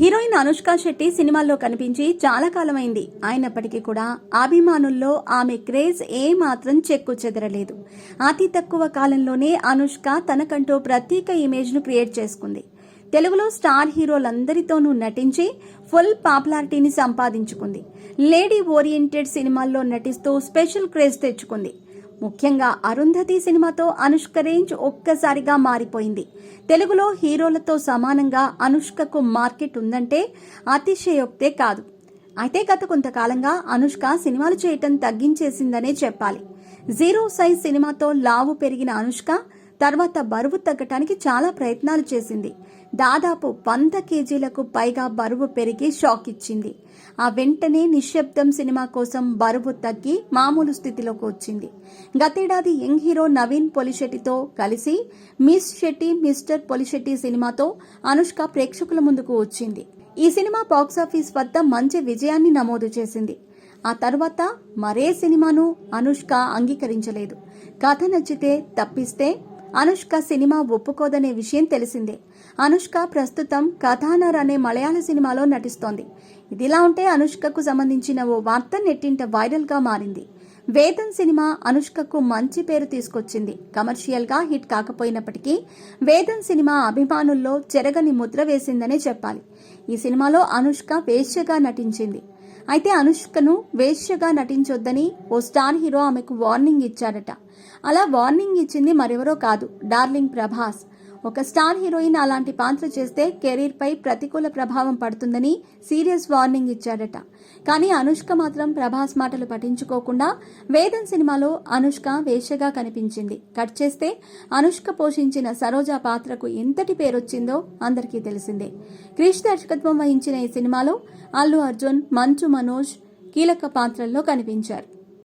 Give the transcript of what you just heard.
Heroine Anushka Shetty సినిమాల్లో కనిపించి చాలా కాలమైంది. అయినప్పటికీ కూడా అభిమానుల్లో ఆమె క్రేజ్ ఏమాత్రం చెక్కు చెదరలేదు. అతి తక్కువ కాలంలోనే అనుష్క తనకంటూ ప్రత్యేక ఇమేజ్ ను క్రియేట్ చేసుకుంది. తెలుగులో స్టార్ హీరోలందరితోనూ నటించి ఫుల్ పాపులారిటీని సంపాదించుకుంది. లేడీ ఓరియంటెడ్ సినిమాల్లో నటిస్తూ స్పెషల్ క్రేజ్ తెచ్చుకుంది. ముఖ్యంగా అరుంధతి సినిమాతో అనుష్క రేంజ్ ఒక్కసారిగా మారిపోయింది. తెలుగులో హీరోలతో సమానంగా అనుష్కకు మార్కెట్ ఉందంటే అతిశయోక్తే కాదు. అయితే గత కొంతకాలంగా అనుష్క సినిమాలు చేయటం తగ్గించేసిందనే చెప్పాలి. జీరో సైజ్ సినిమాతో లావు పెరిగిన అనుష్క తర్వాత బరువు తగ్గటానికి చాలా ప్రయత్నాలు చేసింది. దాదాపు 100 కేజీలకు పైగా బరువు పెరిగి షాక్ ఇచ్చింది. ఆ వెంటనే నిశ్శబ్దం సినిమా కోసం బరువు తగ్గి మామూలు స్థితిలోకి వచ్చింది. గతేడాది యంగ్ హీరో నవీన్ పొలిశెట్టితో కలిసి మిస్ శెట్టి మిస్టర్ పొలిశెట్టి సినిమాతో అనుష్క ప్రేక్షకుల ముందుకు వచ్చింది. ఈ సినిమా బాక్సాఫీస్ వద్ద మంచి విజయాన్ని నమోదు చేసింది. ఆ తర్వాత మరే సినిమాను అనుష్క అంగీకరించలేదు. కథ నచ్చితే తప్పిస్తే అనుష్క సినిమా ఒప్పుకోదనే విషయం తెలిసిందే. అనుష్క ప్రస్తుతం కథానర్ అనే మలయాళ సినిమాలో నటిస్తోంది. ఇదిలా ఉంటే అనుష్కకు సంబంధించిన ఓ వార్త నెట్టింట వైరల్ గా మారింది. వేదన్ సినిమా అనుష్కకు మంచి పేరు తీసుకొచ్చింది. కమర్షియల్ గా హిట్ కాకపోయినప్పటికీ వేదన్ సినిమా అభిమానుల్లో చెరగని ముద్ర వేసిందనే చెప్పాలి. ఈ సినిమాలో అనుష్క వేశ్యగా నటించింది. అయితే అనుష్కను వేశ్యగా నటించొద్దని ఓ స్టార్ హీరో ఆమెకు వార్నింగ్ ఇచ్చారట. అలా వార్నింగ్ ఇచ్చింది మరెవరో కాదు, డార్లింగ్ ప్రభాస్. ఒక స్టార్ హీరోయిన్ అలాంటి పాత్ర చేస్తే కెరీర్ పై ప్రతికూల ప్రభావం పడుతుందని సీరియస్ వార్నింగ్ ఇచ్చాడట. కానీ అనుష్క మాత్రం ప్రభాస్ మాటలు పట్టించుకోకుండా వేదన్ సినిమాలో అనుష్క వేశ్యగా కనిపించింది. కట్ చేస్తే అనుష్క పోషించిన సరోజా పాత్రకు ఎంతటి పేరొచ్చిందో అందరికీ తెలిసిందే. క్రిష్ దర్శకత్వం వహించిన ఈ సినిమాలో అల్లు అర్జున్, మంచు మనోజ్ కీలక పాత్రల్లో కనిపించారు.